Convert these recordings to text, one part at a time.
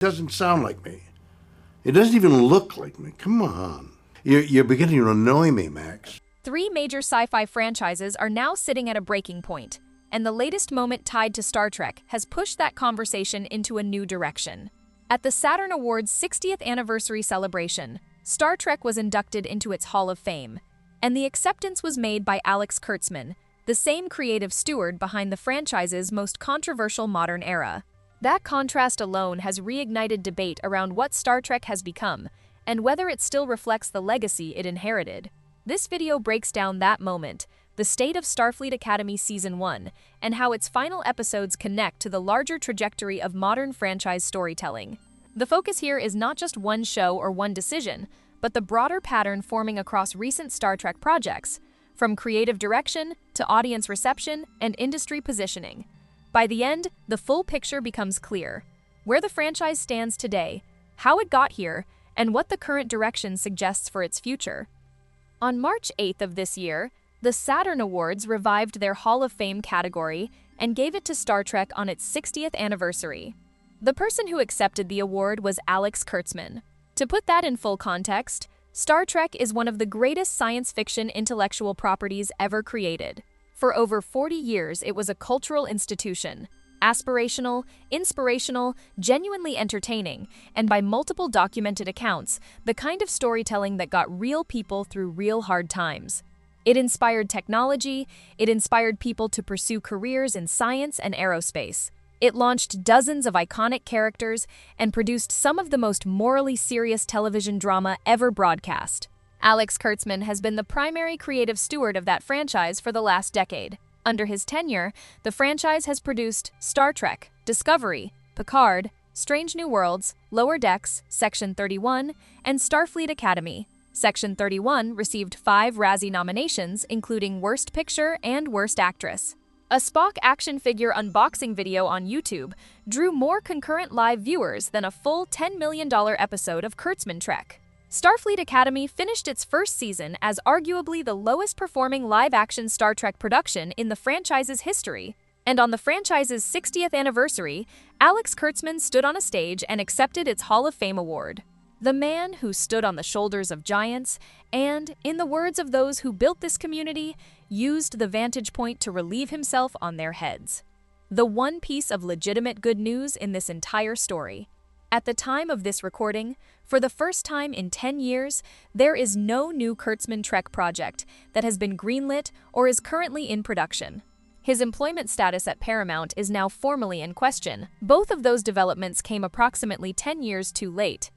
Doesn't sound like me. It doesn't even look like me. Come on. You're beginning to annoy me, Max. Three major sci-fi franchises are now sitting at a breaking point, and the latest moment tied to Star Trek has pushed that conversation into a new direction. At the Saturn Awards' 60th anniversary celebration, Star Trek was inducted into its Hall of Fame, and the acceptance was made by Alex Kurtzman, the same creative steward behind the franchise's most controversial modern era. That contrast alone has reignited debate around what Star Trek has become, and whether it still reflects the legacy it inherited. This video breaks down that moment, the state of Starfleet Academy Season 1, and how its final episodes connect to the larger trajectory of modern franchise storytelling. The focus here is not just one show or one decision, but the broader pattern forming across recent Star Trek projects, from creative direction to audience reception and industry positioning. By the end, the full picture becomes clear: where the franchise stands today, how it got here, and what the current direction suggests for its future. On March 8th of this year, the Saturn Awards revived their Hall of Fame category and gave it to Star Trek on its 60th anniversary. The person who accepted the award was Alex Kurtzman. To put that in full context, Star Trek is one of the greatest science fiction intellectual properties ever created. For over 40 years, it was a cultural institution, aspirational, inspirational, genuinely entertaining, and by multiple documented accounts, the kind of storytelling that got real people through real hard times. It inspired technology, it inspired people to pursue careers in science and aerospace. It launched dozens of iconic characters and produced some of the most morally serious television drama ever broadcast. Alex Kurtzman has been the primary creative steward of that franchise for the last decade. Under his tenure, the franchise has produced Star Trek, Discovery, Picard, Strange New Worlds, Lower Decks, Section 31, and Starfleet Academy. Section 31 received 5 Razzie nominations, including Worst Picture and Worst Actress. A Spock action figure unboxing video on YouTube drew more concurrent live viewers than a full $10 million episode of Kurtzman Trek. Starfleet Academy finished its first season as arguably the lowest-performing live-action Star Trek production in the franchise's history. And on the franchise's 60th anniversary, Alex Kurtzman stood on a stage and accepted its Hall of Fame award. The man who stood on the shoulders of giants and, in the words of those who built this community, used the vantage point to relieve himself on their heads. The one piece of legitimate good news in this entire story. At the time of this recording, for the first time in 10 years, there is no new Kurtzman Trek project that has been greenlit or is currently in production. His employment status at Paramount is now formally in question. Both of those developments came approximately 10 years too late.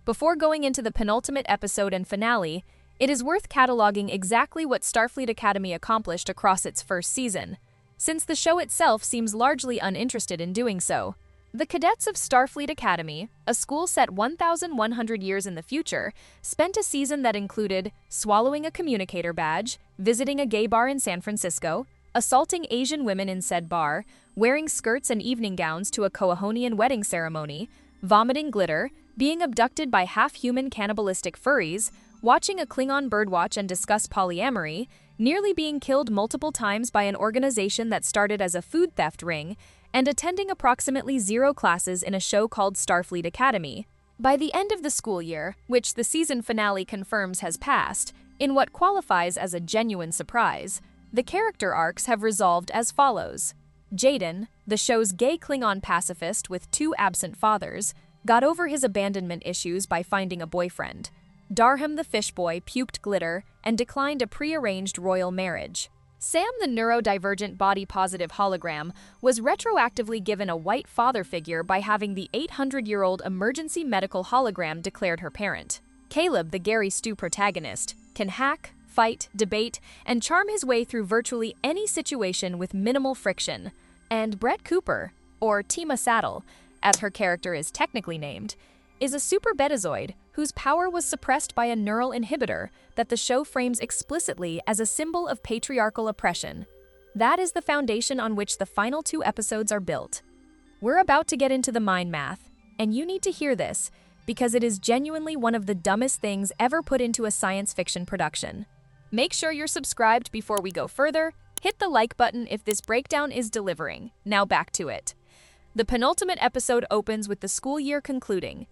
Before going into the penultimate episode and finale, it is worth cataloging exactly what Starfleet Academy accomplished across its first season, since the show itself seems largely uninterested in doing so. The cadets of Starfleet Academy, a school set 1,100 years in the future, spent a season that included swallowing a communicator badge, visiting a gay bar in San Francisco, assaulting Asian women in said bar, wearing skirts and evening gowns to a Koahonian wedding ceremony, vomiting glitter, being abducted by half-human cannibalistic furries, watching a Klingon birdwatch and discuss polyamory, nearly being killed multiple times by an organization that started as a food theft ring, and attending approximately 0 classes in a show called Starfleet Academy. By the end of the school year, which the season finale confirms has passed, in what qualifies as a genuine surprise, the character arcs have resolved as follows. Jaden, the show's gay Klingon pacifist with 2 absent fathers, got over his abandonment issues by finding a boyfriend. Darham the fish boy puked glitter and declined a prearranged royal marriage. Sam the neurodivergent body-positive hologram was retroactively given a white father figure by having the 800-year-old emergency medical hologram declared her parent. Caleb, the Gary Stu protagonist, can hack, fight, debate, and charm his way through virtually any situation with minimal friction. And Brett Cooper, or Tima Saddle, as her character is technically named, is a super betazoid whose power was suppressed by a neural inhibitor that the show frames explicitly as a symbol of patriarchal oppression. That is the foundation on which the final 2 episodes are built. We're about to get into the mind math, and you need to hear this because it is genuinely one of the dumbest things ever put into a science fiction production. Make sure you're subscribed before we go further. Hit the like button if this breakdown is delivering. Now back to it. The penultimate episode opens with the school year concluding.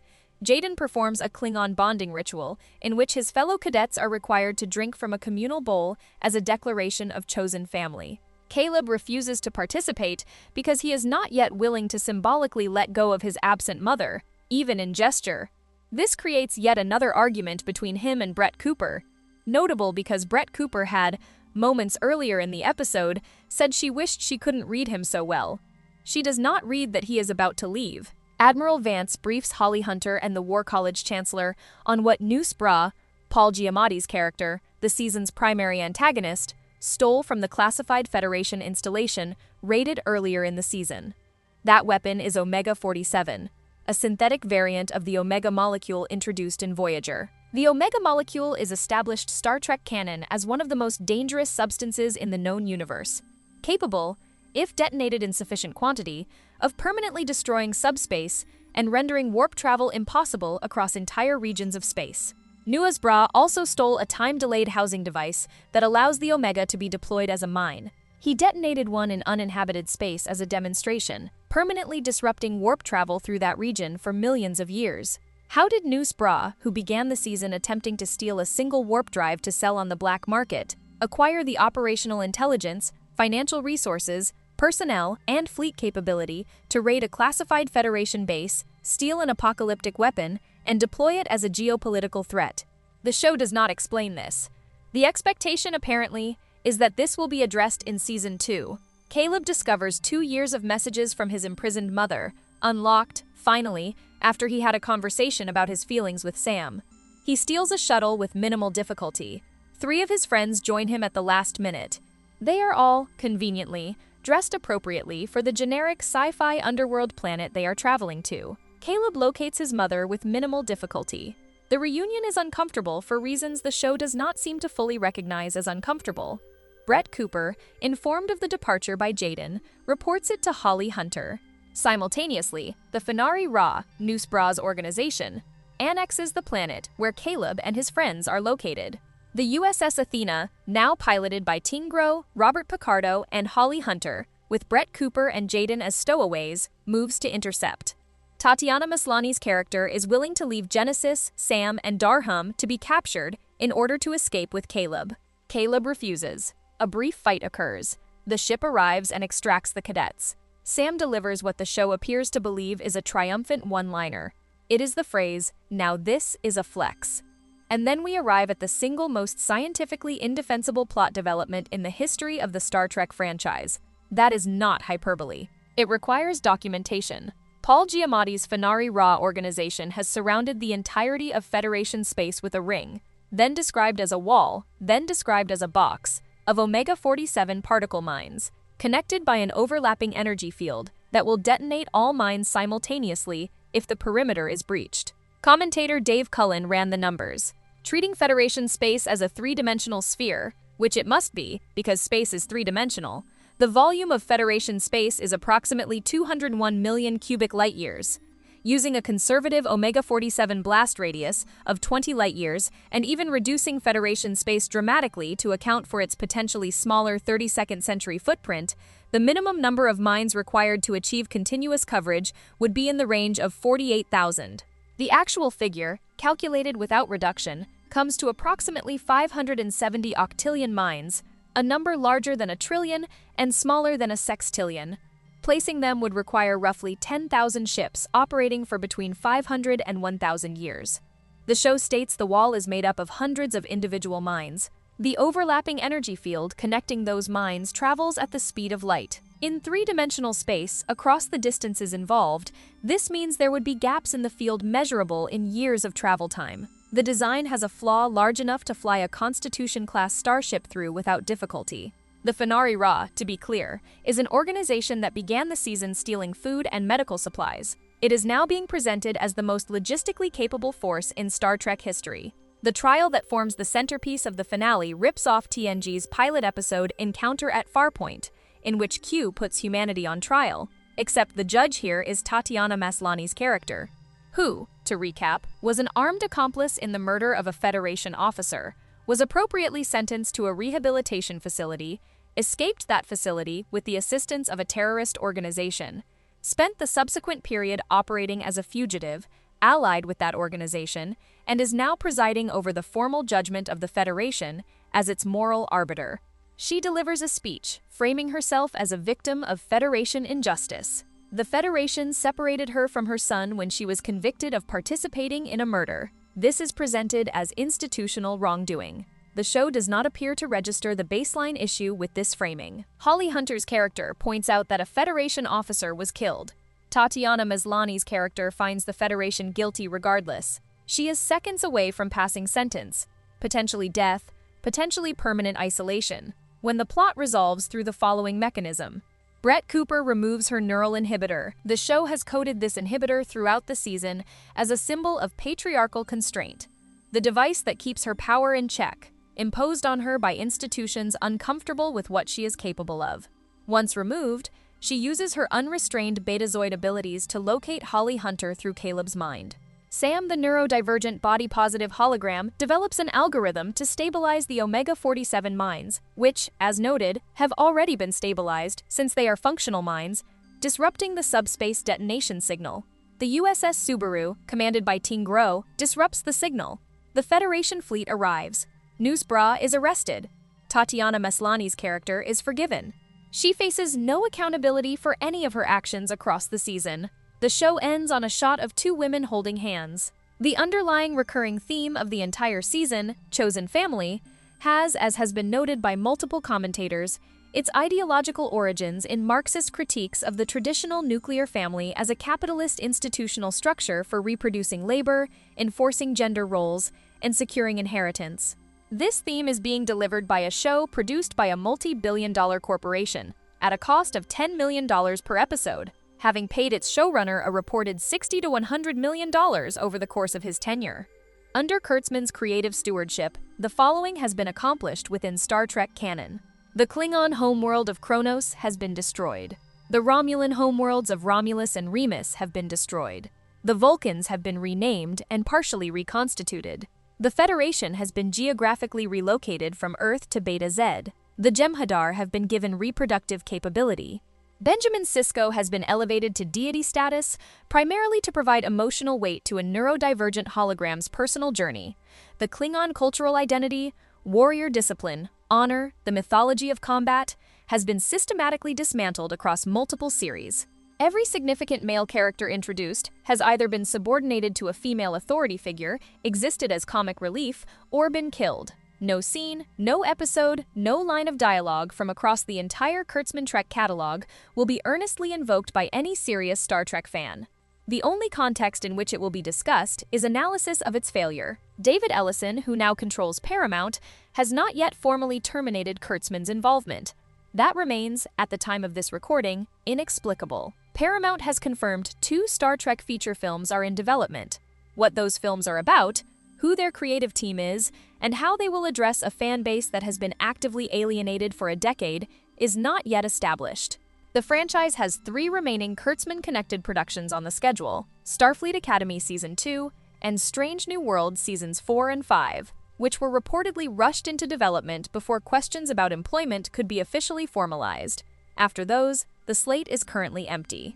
Jaden performs a Klingon bonding ritual in which his fellow cadets are required to drink from a communal bowl as a declaration of chosen family. Caleb refuses to participate because he is not yet willing to symbolically let go of his absent mother, even in gesture. This creates yet another argument between him and Brett Cooper. Notable because Brett Cooper had, moments earlier in the episode, said she wished she couldn't read him so well. She does not read that he is about to leave. Admiral Vance briefs Holly Hunter and the War College Chancellor on what Noose Bra, Paul Giamatti's character, the season's primary antagonist, stole from the classified Federation installation raided earlier in the season. That weapon is Omega-47, a synthetic variant of the Omega molecule introduced in Voyager. The Omega molecule is established Star Trek canon as one of the most dangerous substances in the known universe, capable, if detonated in sufficient quantity, of permanently destroying subspace and rendering warp travel impossible across entire regions of space. Nuaz Bra also stole a time-delayed housing device that allows the Omega to be deployed as a mine. He detonated one in uninhabited space as a demonstration, permanently disrupting warp travel through that region for millions of years. How did Noose Bra, who began the season attempting to steal a single warp drive to sell on the black market, acquire the operational intelligence, financial resources, personnel, and fleet capability to raid a classified Federation base, steal an apocalyptic weapon, and deploy it as a geopolitical threat? The show does not explain this. The expectation, apparently, is that this will be addressed in Season 2. Caleb discovers 2 years of messages from his imprisoned mother, unlocked, finally, after he had a conversation about his feelings with Sam. He steals a shuttle with minimal difficulty. 3 of his friends join him at the last minute. They are all, conveniently, dressed appropriately for the generic sci-fi underworld planet they are traveling to. Caleb locates his mother with minimal difficulty. The reunion is uncomfortable for reasons the show does not seem to fully recognize as uncomfortable. Brett Cooper, informed of the departure by Jaden, reports it to Holly Hunter. Simultaneously, the Fenari Ra, Noose Bra's organization, annexes the planet where Caleb and his friends are located. The USS Athena, now piloted by Tingro, Robert Picardo, and Holly Hunter, with Brett Cooper and Jaden as stowaways, moves to intercept. Tatiana Maslany's character is willing to leave Genesis, Sam, and Darham to be captured in order to escape with Caleb. Caleb refuses. A brief fight occurs. The ship arrives and extracts the cadets. Sam delivers what the show appears to believe is a triumphant one-liner. It is the phrase, "Now this is a flex." And then we arrive at the single most scientifically indefensible plot development in the history of the Star Trek franchise. That is not hyperbole. It requires documentation. Paul Giamatti's Fenari Ra organization has surrounded the entirety of Federation space with a ring, then described as a wall, then described as a box, of Omega-47 particle mines, connected by an overlapping energy field that will detonate all mines simultaneously if the perimeter is breached. Commentator Dave Cullen ran the numbers. Treating Federation space as a three-dimensional sphere, which it must be because space is three-dimensional, the volume of Federation space is approximately 201 million cubic light-years. Using a conservative Omega-47 blast radius of 20 light-years and even reducing Federation space dramatically to account for its potentially smaller 32nd century footprint, the minimum number of mines required to achieve continuous coverage would be in the range of 48,000. The actual figure, calculated without reduction, comes to approximately 570 octillion mines, a number larger than a trillion and smaller than a sextillion. Placing them would require roughly 10,000 ships operating for between 500 and 1,000 years. The show states the wall is made up of hundreds of individual mines. The overlapping energy field connecting those mines travels at the speed of light. In three-dimensional space, across the distances involved, this means there would be gaps in the field measurable in years of travel time. The design has a flaw large enough to fly a Constitution-class starship through without difficulty. The Fenari Ra, to be clear, is an organization that began the season stealing food and medical supplies. It is now being presented as the most logistically capable force in Star Trek history. The trial that forms the centerpiece of the finale rips off TNG's pilot episode Encounter at Farpoint, in which Q puts humanity on trial, except the judge here is Tatiana Maslany's character, who, to recap, was an armed accomplice in the murder of a Federation officer, was appropriately sentenced to a rehabilitation facility, escaped that facility with the assistance of a terrorist organization, spent the subsequent period operating as a fugitive, allied with that organization, and is now presiding over the formal judgment of the Federation as its moral arbiter. She delivers a speech, framing herself as a victim of Federation injustice. The Federation separated her from her son when she was convicted of participating in a murder. This is presented as institutional wrongdoing. The show does not appear to register the baseline issue with this framing. Holly Hunter's character points out that a Federation officer was killed. Tatiana Maslany's character finds the Federation guilty regardless. She is seconds away from passing sentence, potentially death, potentially permanent isolation, when the plot resolves through the following mechanism. Brett Cooper removes her neural inhibitor. The show has coded this inhibitor throughout the season as a symbol of patriarchal constraint, the device that keeps her power in check, imposed on her by institutions uncomfortable with what she is capable of. Once removed, she uses her unrestrained betazoid abilities to locate Holly Hunter through Caleb's mind. Sam, the neurodivergent body-positive hologram, develops an algorithm to stabilize the Omega-47 mines, which, as noted, have already been stabilized since they are functional mines, disrupting the subspace detonation signal. The USS Subaru, commanded by Ting Gro, disrupts the signal. The Federation fleet arrives. Noose Bra is arrested. Tatiana Maslany's character is forgiven. She faces no accountability for any of her actions across the season. The show ends on a shot of two women holding hands. The underlying recurring theme of the entire season, chosen family, has, as has been noted by multiple commentators, its ideological origins in Marxist critiques of the traditional nuclear family as a capitalist institutional structure for reproducing labor, enforcing gender roles, and securing inheritance. This theme is being delivered by a show produced by a multi-billion-dollar corporation, at a cost of $10 million per episode, having paid its showrunner a reported $60 to $100 million over the course of his tenure. Under Kurtzman's creative stewardship, the following has been accomplished within Star Trek canon. The Klingon homeworld of Kronos has been destroyed. The Romulan homeworlds of Romulus and Remus have been destroyed. The Vulcans have been renamed and partially reconstituted. The Federation has been geographically relocated from Earth to Beta Z. The Jem'Hadar have been given reproductive capability. Benjamin Sisko has been elevated to deity status, primarily to provide emotional weight to a neurodivergent hologram's personal journey. The Klingon cultural identity, warrior discipline, honor, the mythology of combat, has been systematically dismantled across multiple series. Every significant male character introduced has either been subordinated to a female authority figure, existed as comic relief, or been killed. No scene, no episode, no line of dialogue from across the entire Kurtzman Trek catalog will be earnestly invoked by any serious Star Trek fan. The only context in which it will be discussed is analysis of its failure. David Ellison, who now controls Paramount, has not yet formally terminated Kurtzman's involvement. That remains, at the time of this recording, inexplicable. Paramount has confirmed 2 Star Trek feature films are in development. What those films are about, who their creative team is, and how they will address a fan base that has been actively alienated for a decade is not yet established. The franchise has 3 remaining Kurtzman-connected productions on the schedule: Starfleet Academy Season 2 and Strange New Worlds Seasons 4 and 5, which were reportedly rushed into development before questions about employment could be officially formalized. After those, the slate is currently empty.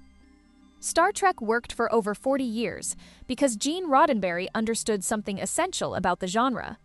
Star Trek worked for over 40 years because Gene Roddenberry understood something essential about the genre.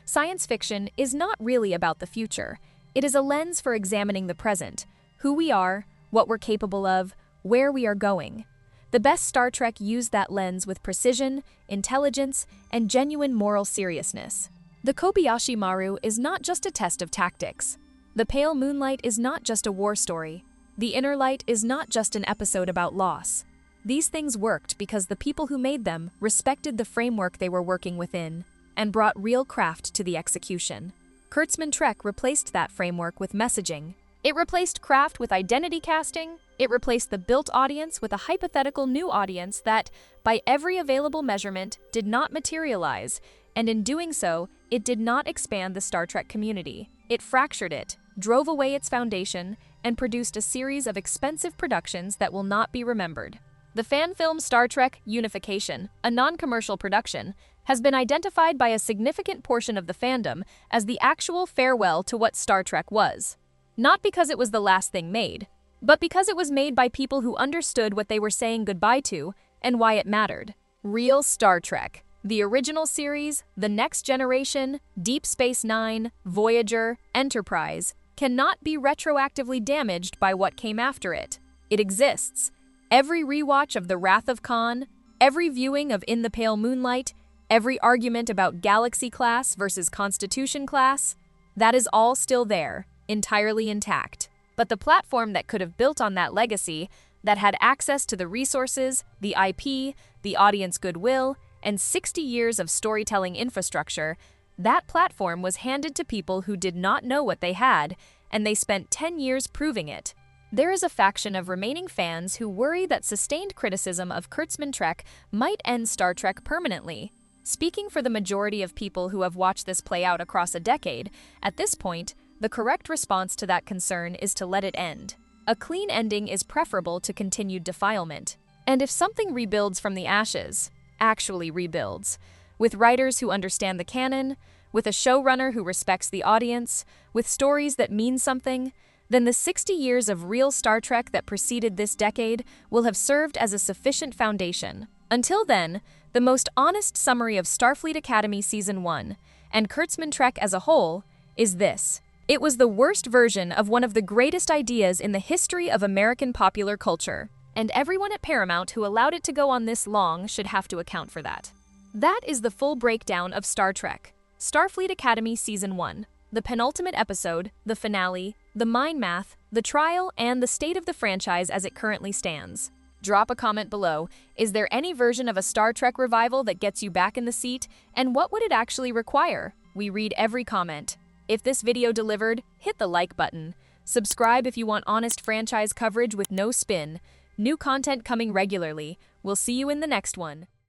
Science fiction is not really about the future. It is a lens for examining the present, who we are, what we're capable of, where we are going. The best Star Trek used that lens with precision, intelligence, and genuine moral seriousness. The Kobayashi Maru is not just a test of tactics. The Pale Moonlight is not just a war story. The Inner Light is not just an episode about loss. These things worked because the people who made them respected the framework they were working within and brought real craft to the execution. Kurtzman Trek replaced that framework with messaging. It replaced craft with identity casting. It replaced the built audience with a hypothetical new audience that, by every available measurement, did not materialize, and in doing so, it did not expand the Star Trek community. It fractured it, drove away its foundation, and produced a series of expensive productions that will not be remembered. The fan film Star Trek Unification, a non-commercial production, has been identified by a significant portion of the fandom as the actual farewell to what Star Trek was. Not because it was the last thing made, but because it was made by people who understood what they were saying goodbye to and why it mattered. Real Star Trek. The original series, The Next Generation, Deep Space Nine, Voyager, Enterprise, cannot be retroactively damaged by what came after it. It exists. Every rewatch of The Wrath of Khan, every viewing of In the Pale Moonlight, every argument about Galaxy Class versus Constitution Class, that is all still there, entirely intact. But the platform that could have built on that legacy, that had access to the resources, the IP, the audience goodwill, and 60 years of storytelling infrastructure, that platform was handed to people who did not know what they had, and they spent 10 years proving it. There is a faction of remaining fans who worry that sustained criticism of Kurtzman Trek might end Star Trek permanently. Speaking for the majority of people who have watched this play out across a decade, at this point, the correct response to that concern is to let it end. A clean ending is preferable to continued defilement. And if something rebuilds from the ashes, actually rebuilds, with writers who understand the canon, with a showrunner who respects the audience, with stories that mean something, then the 60 years of real Star Trek that preceded this decade will have served as a sufficient foundation. Until then, the most honest summary of Starfleet Academy Season 1, and Kurtzman Trek as a whole, is this. It was the worst version of one of the greatest ideas in the history of American popular culture, and everyone at Paramount who allowed it to go on this long should have to account for that. That is the full breakdown of Star Trek. Starfleet Academy Season 1, the penultimate episode, the finale, the mind math, the trial, and the state of the franchise as it currently stands. Drop a comment below. Is there any version of a Star Trek revival that gets you back in the seat? And what would it actually require? We read every comment. If this video delivered, hit the like button. Subscribe if you want honest franchise coverage with no spin. New content coming regularly. We'll see you in the next one.